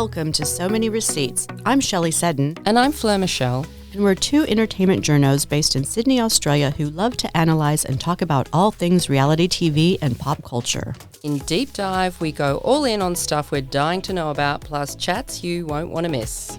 Welcome to So Many Receipts. I'm Shelley Seddon. And I'm Fleur Michelle. And we're two entertainment journos based in Sydney, Australia who love to analyse and talk about all things reality TV and pop culture. In Deep Dive, we go all in on stuff we're dying to know about, plus chats you won't want to miss.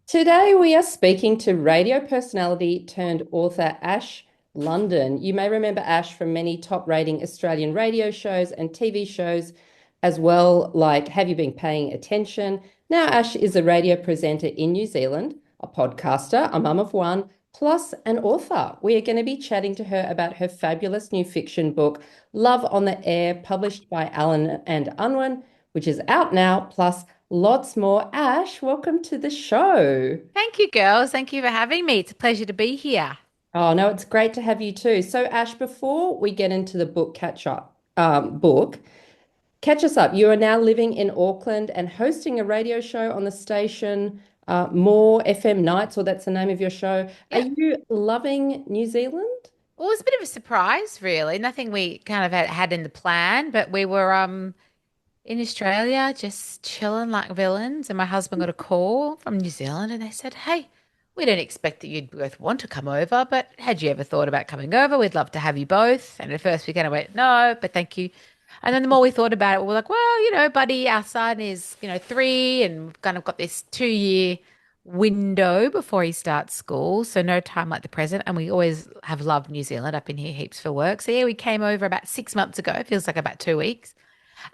Today we are speaking to radio personality turned author Ash London. You may remember Ash from many top-rating Australian radio shows and TV shows as well, like Have You Been Paying Attention? Now Ash is a radio presenter in New Zealand, a podcaster, a mum of one, plus an author. We are going to be chatting to her about her fabulous new fiction book, Love on the Air, published by Allen and Unwin, which is out now, plus lots more. Ash, welcome to the show. Thank you, girls. Thank you for having me. It's a pleasure to be here. Oh, no, it's great to have you too. So, Ash, before we get into the book catch us up. You are now living in Auckland and hosting a radio show on the station, More FM Nights, or that's the name of your show. Yeah. Are you loving New Zealand? Well, it was a bit of a surprise, really. Nothing we kind of had in the plan, but we were in Australia just chilling like villains, and my husband got a call from New Zealand and they said, "Hey, we don't expect that you'd both want to come over, but had you ever thought about coming over? We'd love to have you both." And at first we kind of went, "No, but thank you." And then the more we thought about it, we were like, well, buddy, our son is, 3, and we've kind of got this 2-year window before he starts school. So no time like the present. And we always have loved New Zealand, up in here heaps for work. So yeah, we came over about 6 months ago. It feels like about 2 weeks.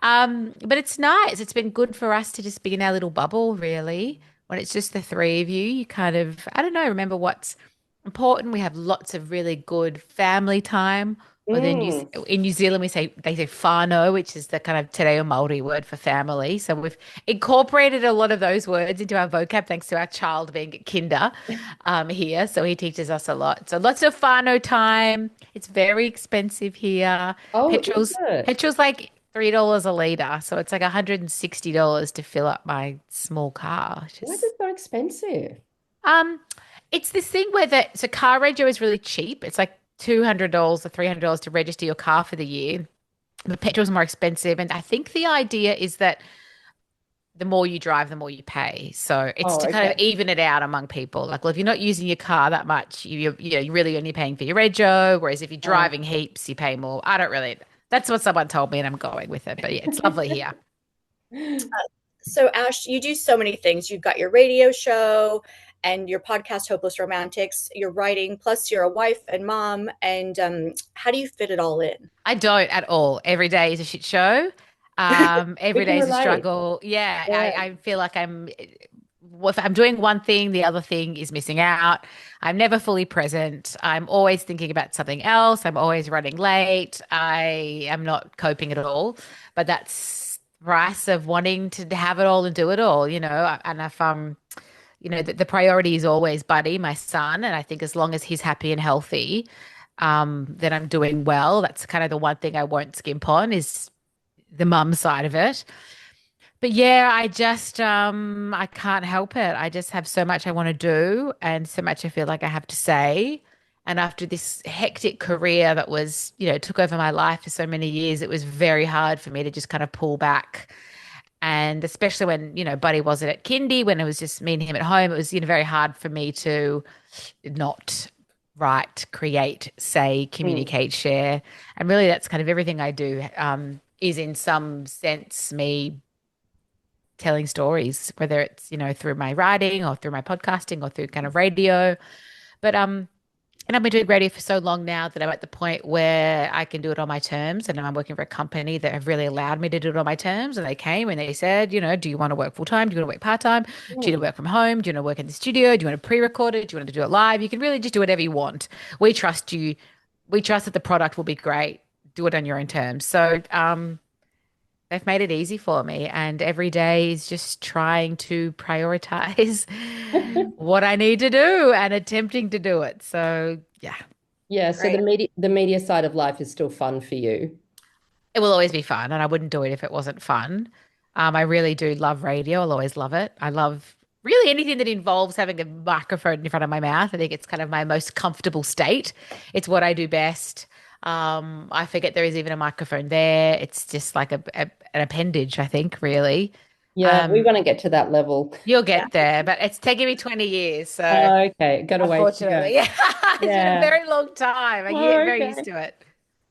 But it's nice. It's been good for us to just be in our little bubble, really. When it's just the three of you, you kind of, I don't know, remember what's important. We have lots of really good family time. Or then in New Zealand, they say whānau, which is the kind of te reo Māori word for family. So we've incorporated a lot of those words into our vocab thanks to our child being at kinder here. So he teaches us a lot. So lots of whānau time. It's very expensive here. Oh, petrol's like $3 a litre. So it's like $160 to fill up my small car. Why is it so expensive? It's this thing where so car rego is really cheap. It's like $200 or $300 to register your car for the year. The petrol's more expensive. And I think the idea is that the more you drive, the more you pay. So it's to kind of even it out among people. Like, well, if you're not using your car that much, you're really only paying for your rego. Whereas if you're driving heaps, you pay more. That's what someone told me and I'm going with it. But yeah, it's lovely here. So Ash, you do so many things. You've got your radio show and your podcast, Hopeless Romantics, you're writing, plus you're a wife and mom. And how do you fit it all in? I don't at all. Every day is a shit show. Every day is a struggle. Yeah. I feel like if I'm doing one thing, the other thing is missing out. I'm never fully present. I'm always thinking about something else. I'm always running late. I am not coping at all. But that's the price of wanting to have it all and do it all, and if the priority is always Buddy, my son. And I think as long as he's happy and healthy, then I'm doing well. That's kind of the one thing I won't skimp on is the mum side of it. But yeah, I just, I can't help it. I just have so much I want to do and so much I feel like I have to say. And after this hectic career that was, took over my life for so many years, it was very hard for me to just kind of pull back. And especially when, Buddy wasn't at kindy, when it was just me and him at home, it was, very hard for me to not write, create, say, communicate, share. And really that's kind of everything I do is in some sense me telling stories, whether it's, through my writing or through my podcasting or through kind of radio. But and I've been doing radio for so long now that I'm at the point where I can do it on my terms. And I'm working for a company that have really allowed me to do it on my terms. And they came and they said, do you want to work full time? Do you want to work part time? Do you want to work from home? Do you want to work in the studio? Do you want to pre-record it? Do you want to do it live? You can really just do whatever you want. We trust you. We trust that the product will be great. Do it on your own terms. So they've made it easy for me. And every day is just trying to prioritize what I need to do and attempting to do it. So, yeah. Yeah. So the media side of life is still fun for you. It will always be fun. And I wouldn't do it if it wasn't fun. I really do love radio. I'll always love it. I love really anything that involves having a microphone in front of my mouth. I think it's kind of my most comfortable state. It's what I do best. I forget there is even a microphone there. It's just like an appendage, I think, really. Yeah, we want to get to that level. You'll get there, but it's taken me 20 years. So Okay, got a ways to go. unfortunately, yeah, it's been a Yeah. very long time. You get very Okay. used to it.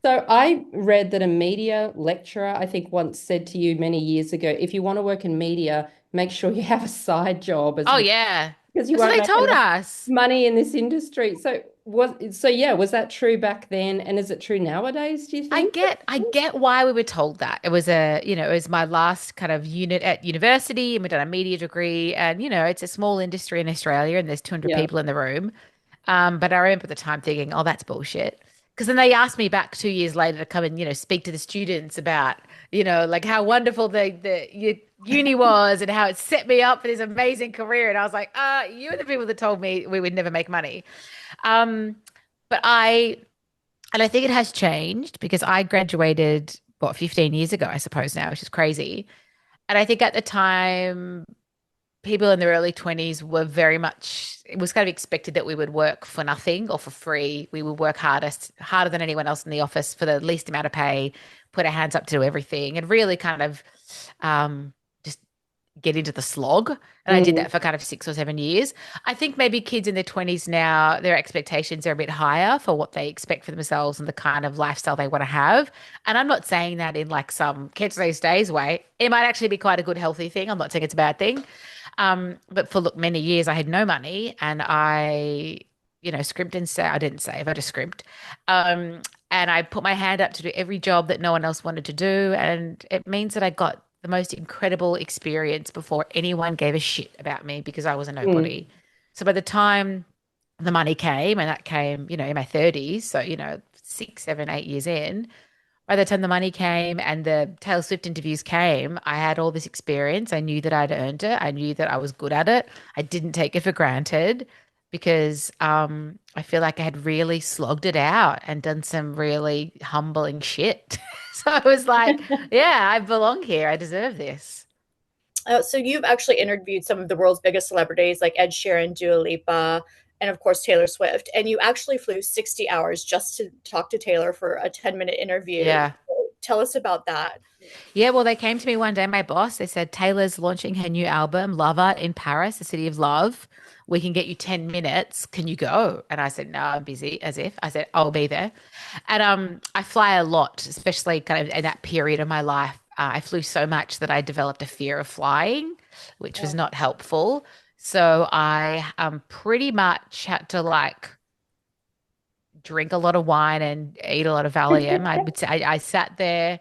So I read that a media lecturer, I think, once said to you many years ago, if you want to work in media, make sure you have a side job as Oh, well, yeah. because you That's what won't they make told enough us. money in this industry. Was that true back then? And is it true nowadays, do you think? I get why we were told that. It was it was my last kind of unit at university, and we'd done a media degree, and it's a small industry in Australia, and there's 200 Yeah. people in the room. But I remember at the time thinking, oh, that's bullshit. Because then they asked me back 2 years later to come and, speak to the students about, like how wonderful the uni was and how it set me up for this amazing career. And I was like, you were the people that told me we would never make money. Um, and I think it has changed because I graduated, 15 years ago, I suppose now, which is crazy. And I think at the time, people in their early 20s were very much, it was kind of expected that we would work for nothing or for free. We would work harder than anyone else in the office for the least amount of pay, put our hands up to do everything, and really kind of just get into the slog. And I did that for kind of 6 or 7 years. I think maybe kids in their 20s now, their expectations are a bit higher for what they expect for themselves and the kind of lifestyle they want to have. And I'm not saying that in like some kids these days way. It might actually be quite a good, healthy thing. I'm not saying it's a bad thing. But for many years I had no money and I, scrimped and say I didn't save, I just scrimped. And I put my hand up to do every job that no one else wanted to do. And it means that I got the most incredible experience before anyone gave a shit about me because I was a nobody. So by the time the money came, and that came, in my 30s, so, 6, 7, 8 years in, by the time the money came and the Taylor Swift interviews came, I had all this experience. I knew that I'd earned it. I knew that I was good at it. I didn't take it for granted because I feel like I had really slogged it out and done some really humbling shit. So I was like, yeah, I belong here. I deserve this. So you've actually interviewed some of the world's biggest celebrities like Ed Sheeran, Dua Lipa, and of course Taylor Swift. And you actually flew 60 hours just to talk to Taylor for a 10-minute interview. Yeah. So tell us about that. Yeah, well, they came to me one day, my boss, they said, Taylor's launching her new album, Love Art in Paris, the city of love. We can get you 10 minutes. Can you go? And I said, no, I'm busy, as if. I said, I'll be there. And I fly a lot, especially kind of in that period of my life. I flew so much that I developed a fear of flying, which was not helpful. So I pretty much had to like drink a lot of wine and eat a lot of Valium. I would say I sat there.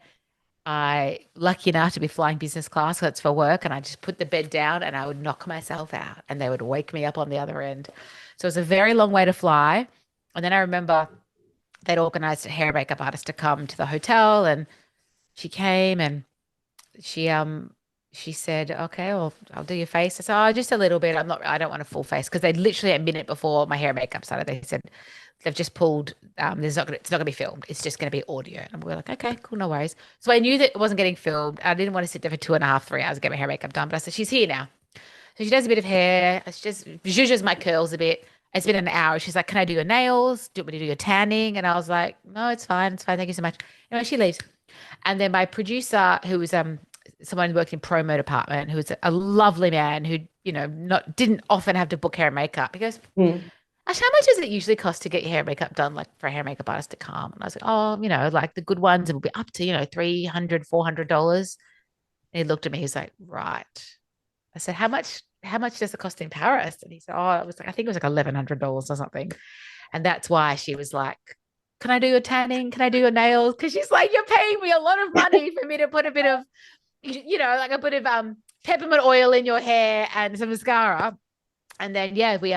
I lucky enough to be flying business class, so that's for work, and I just put the bed down and I would knock myself out and they would wake me up on the other end. So it was a very long way to fly. And then I remember they'd organized a hair and makeup artist to come to the hotel, and she came and she said, okay, well, I'll do your face. I said, oh, just a little bit. I don't want a full face, because they literally a minute before my hair and makeup started, they said, they've just pulled, it's not going to be filmed. It's just going to be audio. And we're like, okay, cool, no worries. So I knew that it wasn't getting filmed. I didn't want to sit there for 2.5, 3 hours to get my hair and makeup done. But I said, she's here now. So she does a bit of hair. It's just zhuzhes my curls a bit. It's been an hour. She's like, can I do your nails? Do you want me to do your tanning? And I was like, no, it's fine. It's fine. Thank you so much. Anyway, she leaves. And then my producer, who was someone who worked in promo department, who was a lovely man who, not didn't often have to book hair and makeup. He goes, actually, how much does it usually cost to get your hair and makeup done, like for a hair and makeup artist to come? And I was like, oh, like the good ones, it will be up to, $300, $400. And he looked at me, he's like, right. I said, how much does it cost in Paris? And he said, oh, it was like, I think it was like $1,100 or something. And that's why she was like, can I do your tanning? Can I do your nails? Because she's like, you're paying me a lot of money for me to put a bit of, like a bit of peppermint oil in your hair and some mascara. And then, yeah, we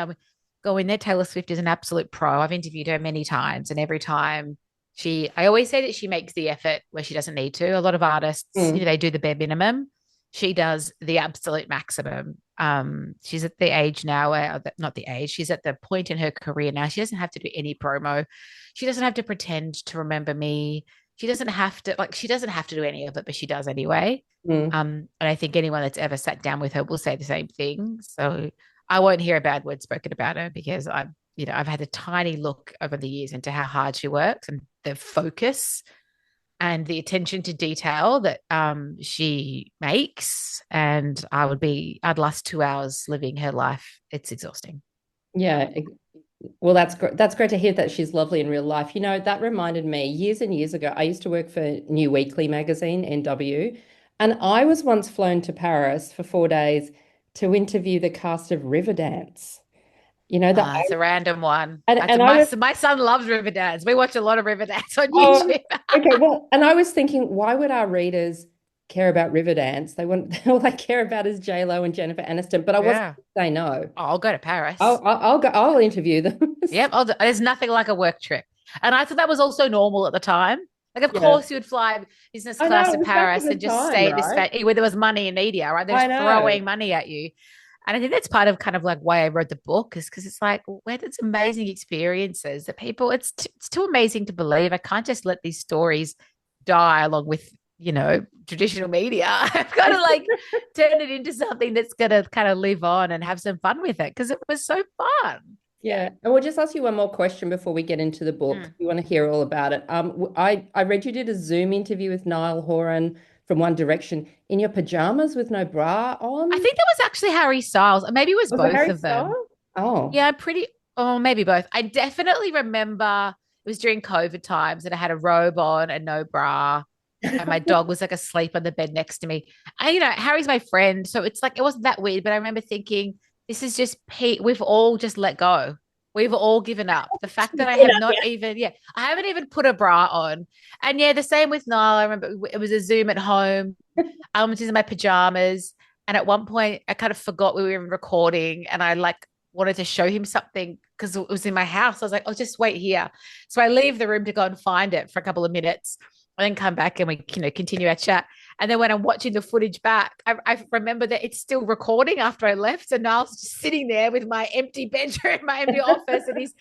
go in there. Taylor Swift is an absolute pro. I've interviewed her many times, and every time I always say that she makes the effort where she doesn't need to. A lot of artists, they do the bare minimum. She does the absolute maximum. She's at the age now where, not the age, she's at the point in her career now. She doesn't have to do any promo. She doesn't have to pretend to remember me. she doesn't have to do any of it, but she does anyway. And I think anyone that's ever sat down with her will say the same thing. So I won't hear a bad word spoken about her because I've had a tiny look over the years into how hard she works and the focus and the attention to detail that she makes. And I'd last 2 hours living her life. It's exhausting. Yeah. Well, that's great to hear that she's lovely in real life. That reminded me years and years ago, I used to work for New Weekly magazine, NW, and I was once flown to Paris for 4 days to interview the cast of Riverdance. It's a random one. My son loves Riverdance. We watch a lot of Riverdance on YouTube. Okay, well, and I was thinking, why would our readers care about Riverdance? All they care about is J-Lo and Jennifer Aniston. But I wasn't going to say no. I'll go to Paris. I'll interview them. Yep, there's nothing like a work trip. And I thought that was also normal at the time. Like, of course, you would fly business class to Paris and just stay at this where there was money in media, right? They're just throwing money at you. And I think that's part of kind of like why I wrote the book, is because it's like, where there's amazing experiences that people, it's too amazing to believe. I can't just let these stories die along with, traditional media. I've got to like turn it into something that's going to kind of live on and have some fun with it, because it was so fun. Yeah. And we'll just ask you one more question before we get into the book. You want to hear all about it. I read you did a Zoom interview with Niall Horan from One Direction in your pajamas with no bra on. I think that was actually Harry Styles. Maybe it was both of them. Oh. Yeah, maybe both. I definitely remember it was during COVID times and I had a robe on and no bra. And my dog was like asleep on the bed next to me. And, Harry's my friend. So it's like, it wasn't that weird. But I remember thinking, this is just we've all just let go. We've all given up. The fact that I have not even, I haven't even put a bra on. And the same with Niall. I remember it was a Zoom at home. I was in my pajamas. And at one point I kind of forgot we were even recording, and I like wanted to show him something because it was in my house. I was like, I'll just wait here. So I leave the room to go and find it for a couple of minutes and then come back and we, continue our chat. And then when I'm watching the footage back, I remember that it's still recording after I left. And Niall's just sitting there with my empty bedroom, my empty office, and he's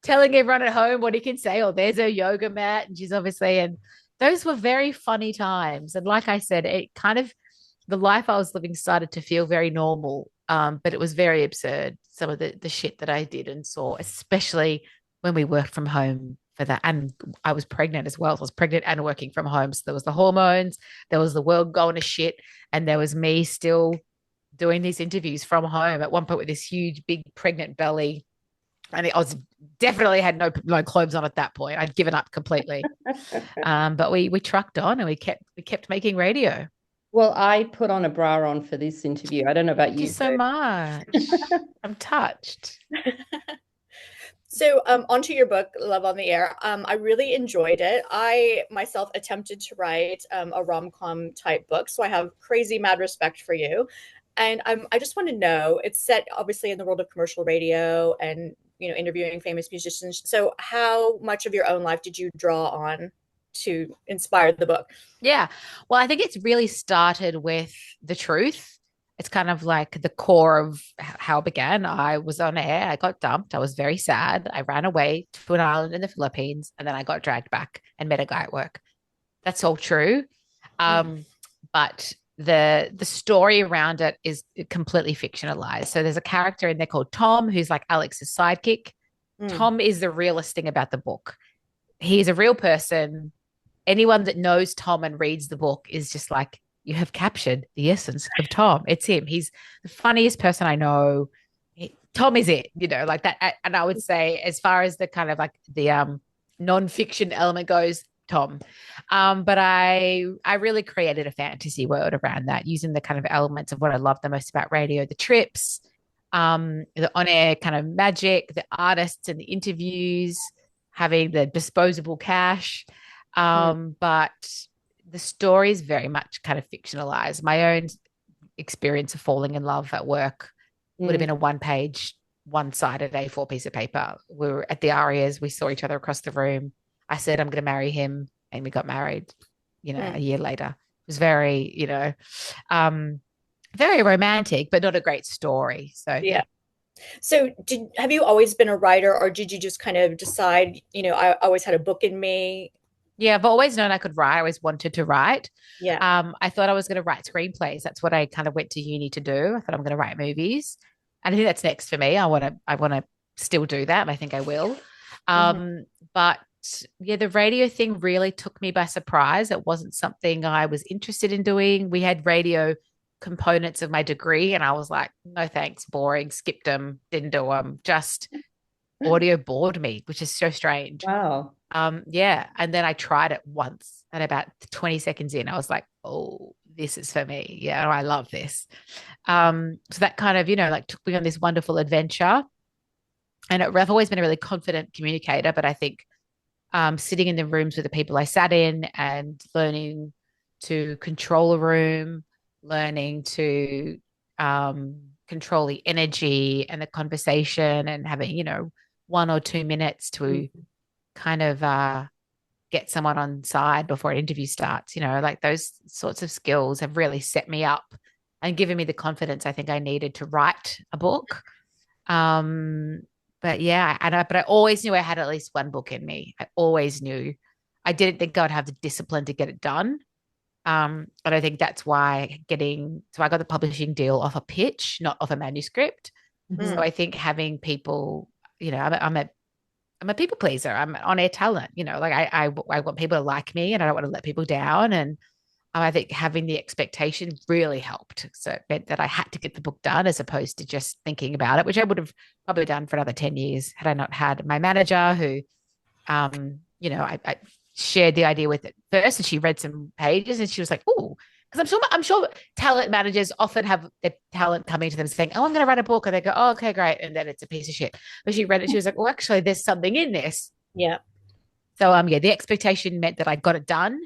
telling everyone at home what he can say. Oh, there's her yoga mat. And she's obviously, and those were very funny times. And like I said, it kind of, the life I was living started to feel very normal. But it was very absurd, some of the shit that I did and saw, especially when we worked from home for that. And I was pregnant as well. So I was pregnant and working from home. So there was the hormones, there was the world going to shit, and there was me still doing these interviews from home at one point with this huge, big pregnant belly. And I was definitely had no clothes on at that point. I'd given up completely. But we trucked on and we kept making radio. Well, I put on a bra on for this interview. I don't know about you. Thank you so much. I'm touched. So onto your book, Love on the Air. I really enjoyed it. I myself attempted to write a rom-com type book, so I have crazy mad respect for you. And I just want to know, it's set obviously in the world of commercial radio and, interviewing famous musicians. So how much of your own life did you draw on to inspire the book? Yeah. Well, I think it's really started with the truth. It's kind of like the core of how it began. I was on air. I got dumped. I was very sad. I ran away to an island in the Philippines, and then I got dragged back and met a guy at work. That's all true. But the story around it is completely fictionalized. So there's a character in there called Tom, who's like Alex's sidekick. Tom is the realest thing about the book. He's a real person. Anyone that knows Tom and reads the book is just like, you have captured the essence of Tom. It's him. He's the funniest person I know. Tom is it, like that. And I would say, as far as the kind of like the non-fiction element goes, Tom. But I really created a fantasy world around that, using the kind of elements of what I love the most about radio, the trips, the on-air kind of magic, the artists and the interviews, having the disposable cash. But the story is very much kind of fictionalized. My own experience of falling in love at work would have been a one-sided A4 piece of paper. We were at the Arias. We saw each other across the room. I said, I'm going to marry him. And we got married, a year later. It was very, very romantic, but not a great story. So, yeah. So have you always been a writer, or did you just kind of decide, I always had a book in me? Yeah, I've always known I could write. I always wanted to write. Yeah. I thought I was going to write screenplays. That's what I kind of went to uni to do. I thought I'm going to write movies, and I think that's next for me. I want to still do that, and I think I will. Mhm. But yeah, the radio thing really took me by surprise. It wasn't something I was interested in doing. We had radio components of my degree, and I was like, no thanks, boring, skipped them, didn't do them. Just audio bored me, which is so strange. Wow. Yeah. And then I tried it once, and about 20 seconds in, I was like, oh, this is for me. Yeah, I love this. So that kind of, like took me on this wonderful adventure. And I've always been a really confident communicator, but I think sitting in the rooms with the people I sat in and learning to control a room, learning to control the energy and the conversation, and having, 1 or 2 minutes to kind of get someone on side before an interview starts, like those sorts of skills have really set me up and given me the confidence I think I needed to write a book. Um, but yeah, but I always knew I had at least one book in me. I always knew. I didn't think I would have the discipline to get it done. And I think that's why so I got the publishing deal off a pitch, not off a manuscript. So Mm. I think having people, I'm a people pleaser. I'm on air talent, like I want people to like me, and I don't want to let people down. And I think having the expectation really helped. So it meant that I had to get the book done as opposed to just thinking about it, which I would have probably done for another 10 years had I not had my manager who, I shared the idea with it first, and she read some pages and she was like, oh, because I'm sure talent managers often have their talent coming to them saying, oh, I'm going to write a book. And they go, oh, okay, great. And then it's a piece of shit. But she read it. She was like, well, actually, there's something in this. Yeah. So, yeah, the expectation meant that I got it done.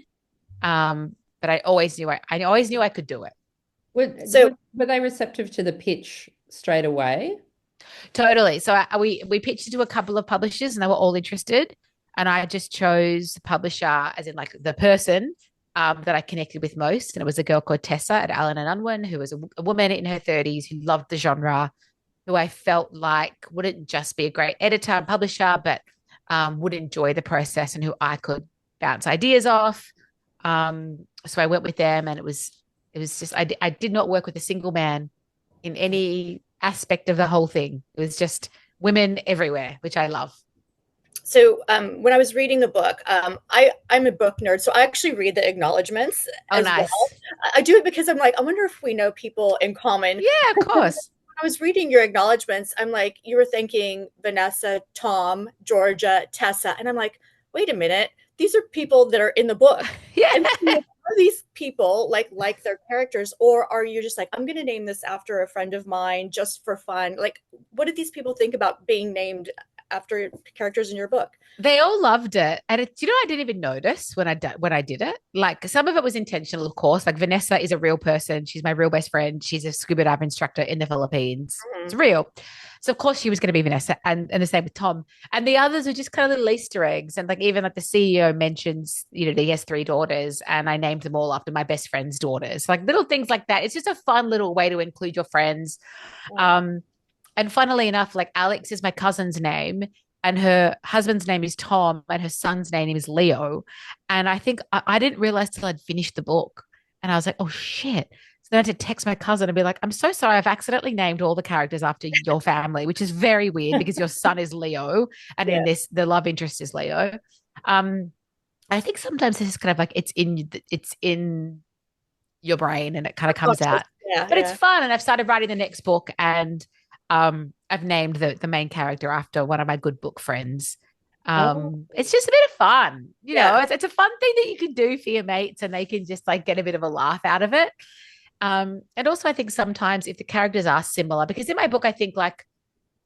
But I always knew I could do it. Were they receptive to the pitch straight away? Totally. So we pitched it to a couple of publishers, and they were all interested. And I just chose the publisher, as in like the person that I connected with most. And it was a girl called Tessa at Allen and Unwin, who was a woman in her 30s who loved the genre, who I felt like wouldn't just be a great editor and publisher, but would enjoy the process and who I could bounce ideas off. So I went with them, and it was just I did not work with a single man in any aspect of the whole thing. It was just women everywhere, which I love. So when I was reading the book, I'm a book nerd, so I actually read the acknowledgments Oh, as nice. well. I do it because I'm like, I wonder if we know people in common. Yeah, of course. When I was reading your acknowledgments, I'm like, you were thanking Vanessa, Tom, Georgia, Tessa, and I'm like, wait a minute, these are people that are in the book. Yeah. And are these people like their characters, or are you just like, I'm going to name this after a friend of mine just for fun? Like, what did these people think about being named after characters in your book? They all loved it. And I didn't even notice when I did it. Like some of it was intentional, of course. Like Vanessa is a real person. She's my real best friend. She's a scuba dive instructor in the Philippines. It's real. So of course she was going to be Vanessa, and the same with Tom. And the others were just kind of little Easter eggs. And like even like the CEO mentions, that he has 3 daughters, and I named them all after my best friend's daughters. Like little things like that. It's just a fun little way to include your friends. And funnily enough, like Alex is my cousin's name, and her husband's name is Tom, and her son's name is Leo. And I think I didn't realize till I'd finished the book. And I was like, oh shit. So then I had to text my cousin and be like, I'm so sorry. I've accidentally named all the characters after your family, which is very weird because your son is Leo. And in this, the love interest is Leo. I think sometimes it's kind of like it's in your brain and it kind of comes out. But it's fun. And I've started writing the next book, and I've named the main character after one of my good book friends. It's just a bit of fun, know. It's a fun thing that you can do for your mates, and they can just like get a bit of a laugh out of it. And also I think sometimes if the characters are similar, because in my book I think like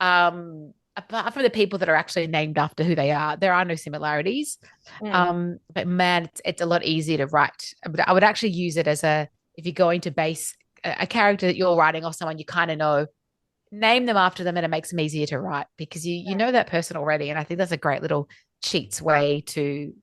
apart from the people that are actually named after who they are, there are no similarities. But man, it's a lot easier to write. I would actually use it as if you're going to base a character that you're writing off someone you kind of know, name them after them, and it makes them easier to write because you know that person already. And I think that's a great little cheats way to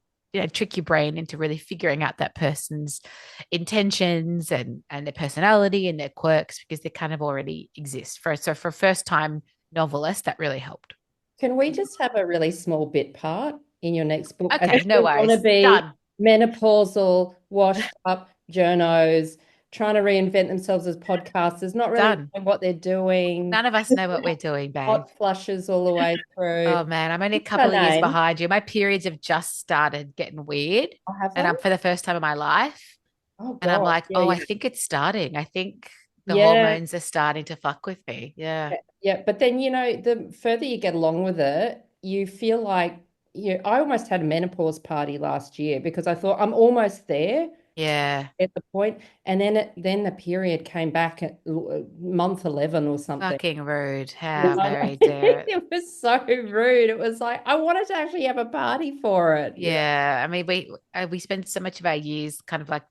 trick your brain into really figuring out that person's intentions and their personality and their quirks, because they kind of already exist. So for first time novelists, that really helped. Can we just have a really small bit part in your next book. Okay, no worries. Want to be Done. menopausal, washed up journos, trying to reinvent themselves as podcasters, not really knowing what they're doing. None of us know what we're doing, babe. Hot flushes all the way through. Oh man, I'm only a couple of years behind you. My periods have just started getting weird. And I'm for the first time in my life. Oh, God. And I'm like, yeah, I think it's starting. I think the hormones are starting to fuck with me. Yeah. Yeah. But then, the further you get along with it, you feel like I almost had a menopause party last year because I thought I'm almost there. Yeah. At the point. And then the period came back at month 11 or something. Fucking rude. How very dare it. It was so rude. It was like, I wanted to actually have a party for it. Yeah. I mean, we spend so much of our years kind of like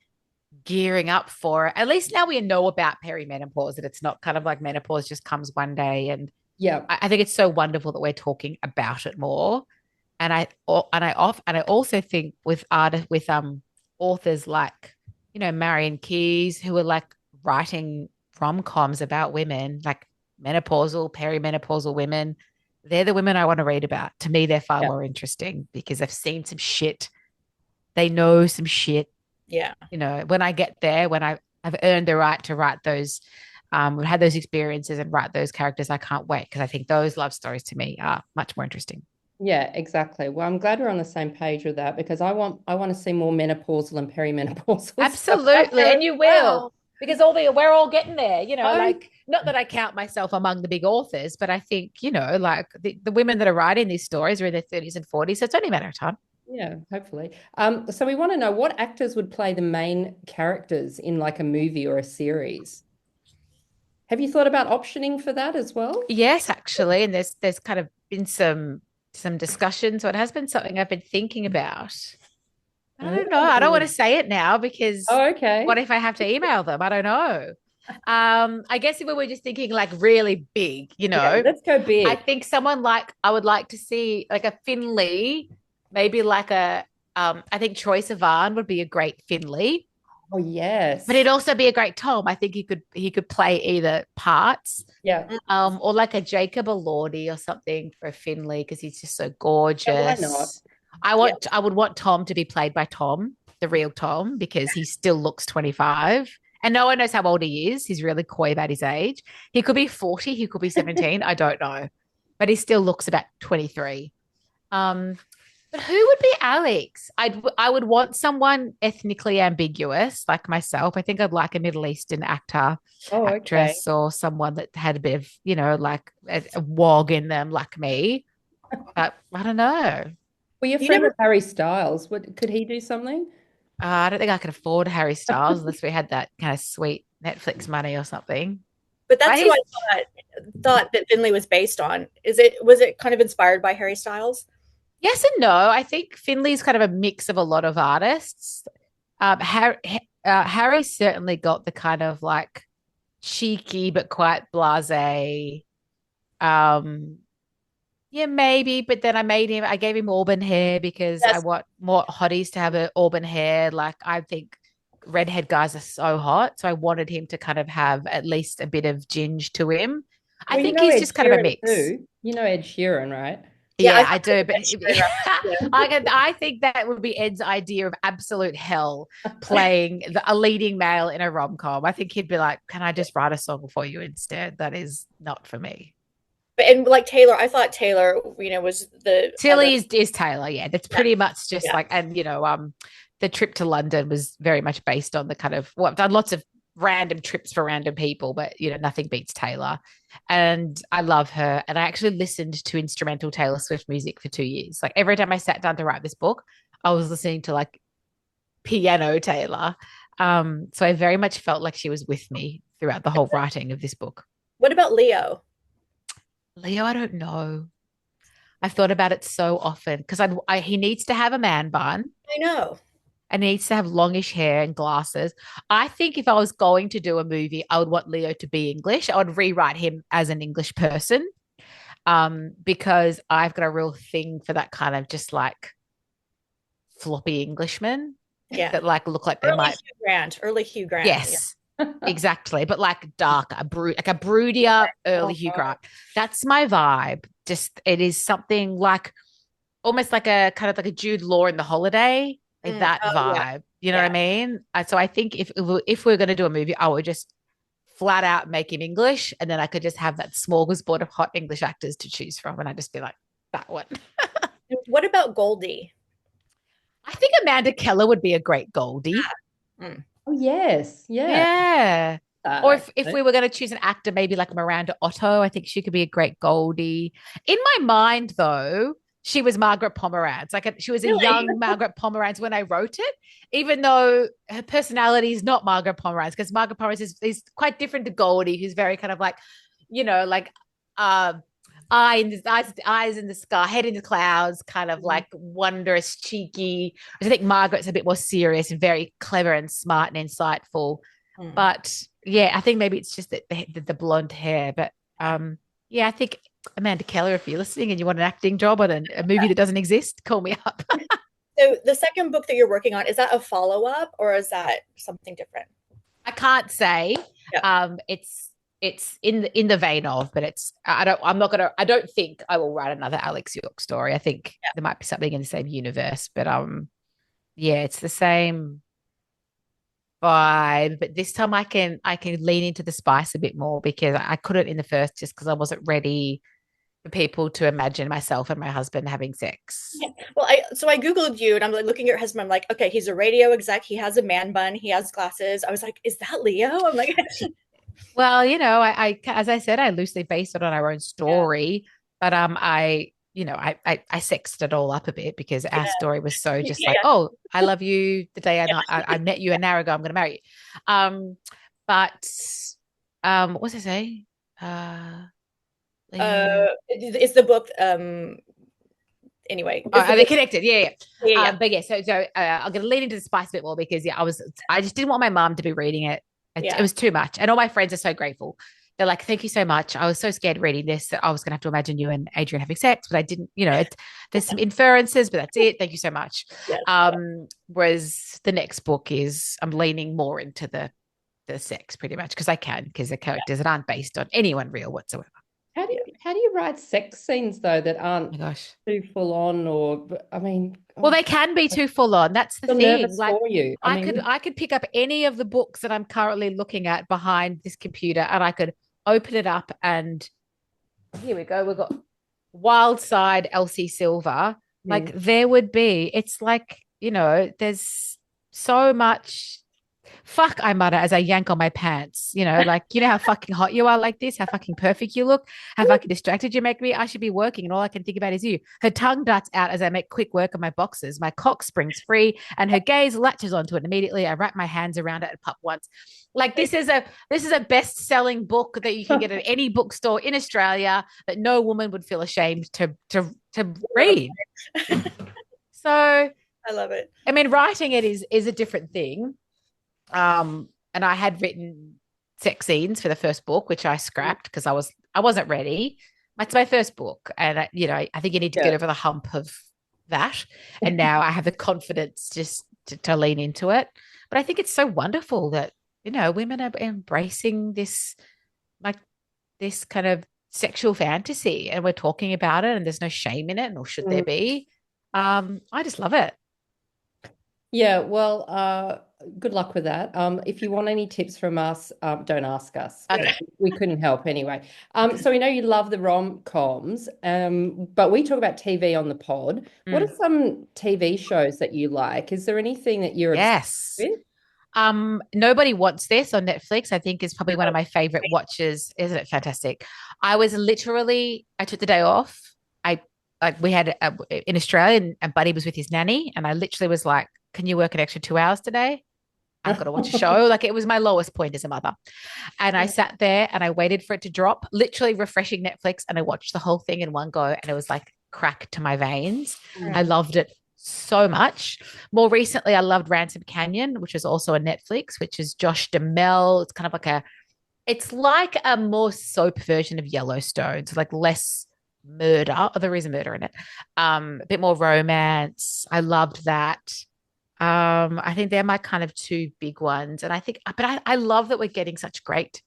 gearing up for it. At least now we know about perimenopause, that it's not kind of like menopause just comes one day. And I think it's so wonderful that we're talking about it more. And I also think with authors like, Marion Keyes, who are like writing rom-coms about women, like menopausal, perimenopausal women, they're the women I want to read about. To me, they're far more interesting because they've seen some shit. They know some shit. Yeah. When I get there, when I've earned the right to write those, had those experiences and write those characters, I can't wait because I think those love stories to me are much more interesting. Yeah, exactly. Well, I'm glad we're on the same page with that because I want to see more menopausal and perimenopausal. Absolutely, and you will. Because we're all getting there, like not that I count myself among the big authors, but I think, like the women that are writing these stories are in their 30s and 40s. So it's only a matter of time. Yeah, hopefully. So we want to know what actors would play the main characters in like a movie or a series. Have you thought about optioning for that as well? Yes, actually. And there's kind of been some discussion. So it has been something I've been thinking about. I don't know. I don't want to say it now because what if I have to email them? I don't know. I guess if we were just thinking like really big, let's go big. I think someone like I would like to see like a Finley, maybe like I think Troye Sivan would be a great Finley. Oh yes. But he'd also be a great Tom. I think he could play either parts. Yeah. Or like a Jacob Elordi or something for a Finley because he's just so gorgeous. Yeah, why not? I would want Tom to be played by Tom, the real Tom, because he still looks 25. And no one knows how old he is. He's really coy about his age. He could be 40, he could be 17. I don't know. But he still looks about 23. But who would be Alex? I would want someone ethnically ambiguous like myself. I think I'd like a Middle Eastern actress, or someone that had a bit of, like a wog in them like me. But I don't know. Well, your friend Harry Styles, could he do something? I don't think I could afford Harry Styles unless we had that kind of sweet Netflix money or something. But that's who I thought that Finley was based on. Was it kind of inspired by Harry Styles? Yes and no. I think Finley's kind of a mix of a lot of artists. Harry's certainly got the kind of like cheeky but quite blasé. Yeah, maybe. But then I gave him auburn hair because I want more hotties to have an auburn hair. Like I think redhead guys are so hot. So I wanted him to kind of have at least a bit of ginge to him. I think he's just kind of a mix. Too. You know Ed Sheeran, right? Yeah, I do. But I think that would be Ed's idea of absolute hell, playing a leading male in a rom-com. I think he'd be like, can I just write a song for you instead? That is not for me. And like Taylor, I thought Taylor, was the Tilly is Taylor. Yeah, that's pretty much just like, and the trip to London was very much based on the kind of I've done lots of random trips for random people, but nothing beats Taylor. And I love her. And I actually listened to instrumental Taylor Swift music for 2 years. Like every time I sat down to write this book, I was listening to like piano Taylor. So I very much felt like she was with me throughout the whole writing of this book. What about Leo? Leo, I don't know. I've thought about it so often because he needs to have a man bun. I know. And he needs to have longish hair and glasses. I think if I was going to do a movie, I would want Leo to be English. I would rewrite him as an English person because I've got a real thing for that kind of just like floppy Englishman that like look like they might. Early Hugh Grant. Yes. Exactly, but like darker, like a broodier early Hugh Grant. That's my vibe. Just it is something like almost like a kind of like a Jude Law in The Holiday, like that vibe. You know what I mean? So I think if we're going to do a movie, I would just flat out make him English, and then I could just have that smorgasbord of hot English actors to choose from, and I'd just be like, that one. What about Goldie? I think Amanda Keller would be a great Goldie. Oh, yes. Yeah. Or if we were going to choose an actor, maybe like Miranda Otto, I think she could be a great Goldie. In my mind, though, she was Margaret Pomeranz. Like she was a young Margaret Pomeranz when I wrote it, even though her personality is not Margaret Pomeranz, because Margaret Pomeranz is quite different to Goldie, who's very kind of like, like eyes in the sky, head in the clouds, kind of like wonderous, cheeky. I think Margaret's a bit more serious and very clever and smart and insightful. But yeah, I think maybe it's just the blonde hair. But I think Amanda Keller, if you're listening and you want an acting job on a movie that doesn't exist, call me up. So the second book that you're working on, is that a follow-up or is that something different? I can't say. Yeah. It's in the vein of, but I don't think I will write another Alex York story. I think there might be something in the same universe, but it's the same vibe, but this time I can lean into the spice a bit more, because I couldn't in the first, just because I wasn't ready for people to imagine myself and my husband having sex. Yeah. Well, I Googled you, and I'm like looking at your husband. I'm like, okay, he's a radio exec. He has a man bun. He has glasses. I was like, is that Leo? I'm like, well, I as I said, I loosely based it on our own story, but I sexed it all up a bit, because our story was so just like, oh, I love you the day I met you, and now I go, I'm going to marry you. But what was I saying? It's the book. Anyway, are they connected? Yeah. But yeah, so I'm going to lean into the spice a bit more, because I just didn't want my mom to be reading it. It was too much, and all my friends are so grateful. They're like, thank you so much. I was so scared reading this that I was going to have to imagine you and Adrian having sex, but I didn't, there's some inferences, but that's it. Thank you so much. Yes. Whereas the next book I'm leaning more into the sex pretty much, because the characters that aren't based on anyone real whatsoever. How do you write sex scenes though that aren't too full on, or well, they can be too full on. That's the thing. Like for you. I could pick up any of the books that I'm currently looking at behind this computer, and I could open it up, and here we go. We've got Wild Side, Elsie Silver. Like there would be, it's like, there's so much fuck, I mutter as I yank on my pants, like, how fucking hot you are like this, how fucking perfect you look, how fucking distracted you make me. I should be working, and all I can think about is you. Her tongue darts out as I make quick work of my boxes. My cock springs free, and her gaze latches onto it immediately. I wrap my hands around it and pup once. Like this is a best-selling book that you can get at any bookstore in Australia that no woman would feel ashamed to read. So I love it. I mean, writing it is a different thing. And I had written sex scenes for the first book, which I scrapped because I wasn't ready. It's my first book, and I think you need to get over the hump of that. And now I have the confidence just to lean into it. But I think it's so wonderful that women are embracing this kind of sexual fantasy, and we're talking about it, and there's no shame in it, nor should there be. I just love it. Yeah, well, good luck with that. If you want any tips from us, don't ask us. Okay. We couldn't help anyway. So we know you love the rom-coms, but we talk about TV on the pod. What are some TV shows that you like? Is there anything that you're obsessed with? Nobody Wants This on Netflix, I think, is probably one of my favorite watches. Isn't it fantastic? I took the day off. We had in Australia, and Buddy was with his nanny, and I literally was like, can you work an extra 2 hours today? I've got to watch a show. Like, it was my lowest point as a mother. And I sat there and I waited for it to drop, literally refreshing Netflix, and I watched the whole thing in one go, and it was like crack to my veins. I loved it so much. More recently, I loved Ransom Canyon, which is also on Netflix, which is Josh Duhamel. It's kind of like a more soap version of Yellowstone. So like less murder. There is a murder in it. A bit more romance. I loved that. I think they're my kind of two big ones. And I love that we're getting such great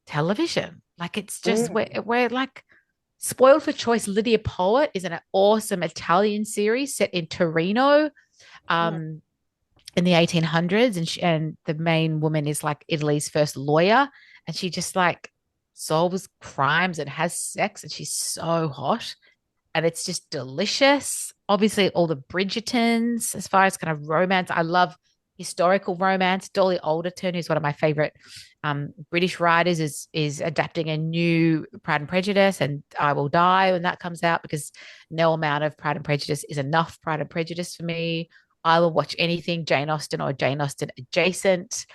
television. Like, it's just we're like Spoiled for Choice, Lydia Poet is an awesome Italian series set in Torino in the 1800s. And the main woman is like Italy's first lawyer. And she just like solves crimes and has sex. And she's so hot. And it's just delicious. Obviously, all the Bridgertons, as far as kind of romance, I love historical romance. Dolly Alderton, who's one of my favorite British writers, is adapting a new Pride and Prejudice, and I will die when that comes out because no amount of Pride and Prejudice is enough Pride and Prejudice for me. I will watch anything Jane Austen or Jane Austen adjacent.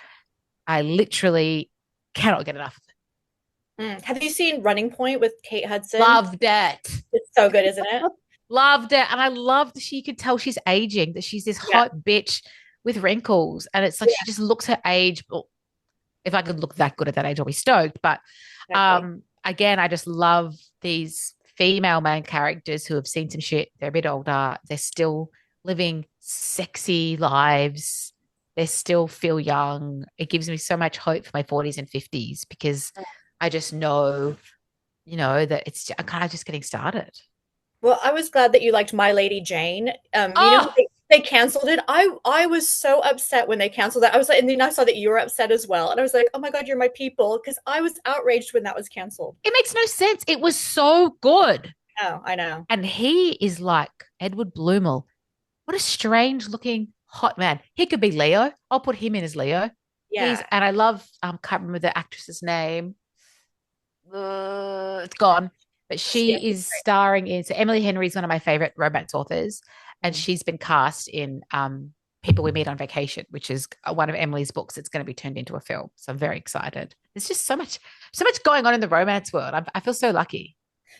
I literally cannot get enough of it. Have you seen Running Point with Kate Hudson? Loved it. It's so good, isn't it? Loved it. And I love that she could tell she's aging, that she's this hot bitch with wrinkles. And it's like she just looks her age. Well, if I could look that good at that age, I'll be stoked. But again, I just love these female main characters who have seen some shit. They're a bit older. They're still living sexy lives. They still feel young. It gives me so much hope for my 40s and 50s because I just know, that it's I'm kind of just getting started. Well, I was glad that you liked My Lady Jane. They canceled it. I was so upset when they canceled it. I was like, and then I saw that you were upset as well. And I was like, oh my God, you're my people. Because I was outraged when that was canceled. It makes no sense. It was so good. Oh, I know. And he is like Edward Blumel. What a strange looking hot man. He could be Leo. I'll put him in as Leo. Yeah. And I love, can't remember the actress's name. It's gone. But she is starring in, so Emily Henry is one of my favorite romance authors. And she's been cast in People We Meet on Vacation, which is one of Emily's books that's going to be turned into a film. So I'm very excited. There's just so much going on in the romance world. I feel so lucky.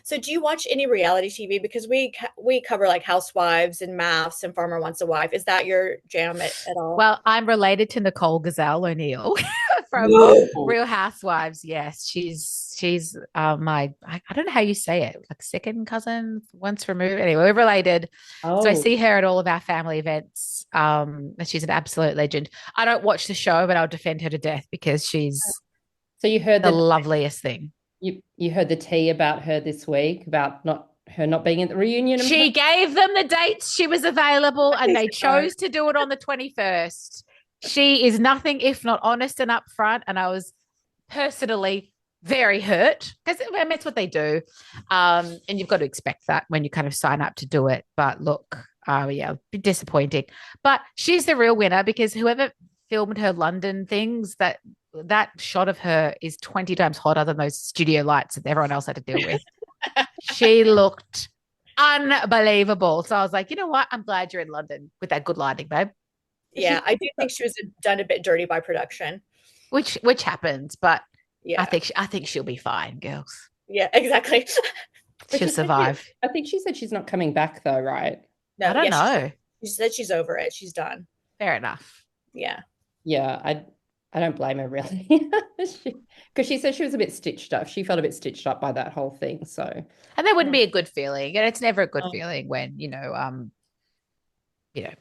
So do you watch any reality TV? Because we cover like Housewives and MAFS and Farmer Wants a Wife. Is that your jam at all? Well, I'm related to Nicole Gazelle O'Neill from Real Housewives. Yes, she's my I don't know how you say it, like second cousin, once removed. Anyway, we're related. So I see her at all of our family events. And she's an absolute legend. I don't watch the show, but I'll defend her to death because she's you heard the loveliest thing. You heard the tea about her this week about not being at the reunion. She gave them the dates she was available and they chose to do it on the 21st. She is nothing if not honest and upfront. And I was personally very hurt because that's what they do. And you've got to expect that when you kind of sign up to do it. But look, be disappointing. But she's the real winner because whoever filmed her London things, that shot of her is 20 times hotter than those studio lights that everyone else had to deal with. She looked unbelievable. So I was like, you know what? I'm glad you're in London with that good lighting, babe. Yeah, I do think she was done a bit dirty by production. Which happens, but I think she'll be fine, girls. Yeah, exactly. She'll survive. I think she said she's not coming back though, right? No, I don't know. She said she's over it. She's done. Fair enough. Yeah. Yeah, I don't blame her really. Because she said she was a bit stitched up. She felt a bit stitched up by that whole thing. So, and that wouldn't be a good feeling. And it's never a good feeling when,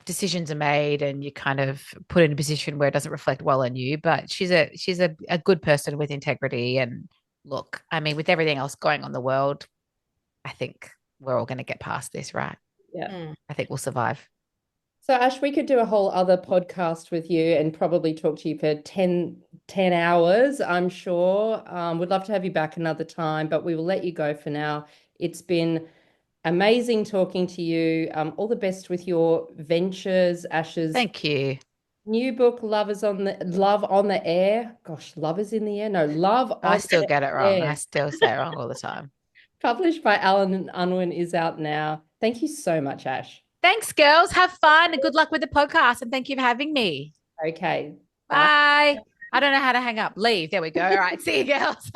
decisions are made and you kind of put in a position where it doesn't reflect well on you. But she's a good person with integrity. And look, I mean, with everything else going on in the world, I think we're all going to get past this, right? Yeah. I think we'll survive. So Ash, we could do a whole other podcast with you and probably talk to you for 10 hours, I'm sure. We'd love to have you back another time, but we will let you go for now. It's been amazing talking to you. All the best with your ventures, Ash's. Thank you. New book, Love on the Air. Gosh, Love is in the Air. No, Love on the Air. I still get it wrong. I still say it wrong all the time. Published by Alan and Unwin, is out now. Thank you so much, Ash. Thanks, girls. Have fun and good luck with the podcast. And thank you for having me. Okay. Bye. I don't know how to hang up. Leave. There we go. All right. See you, girls.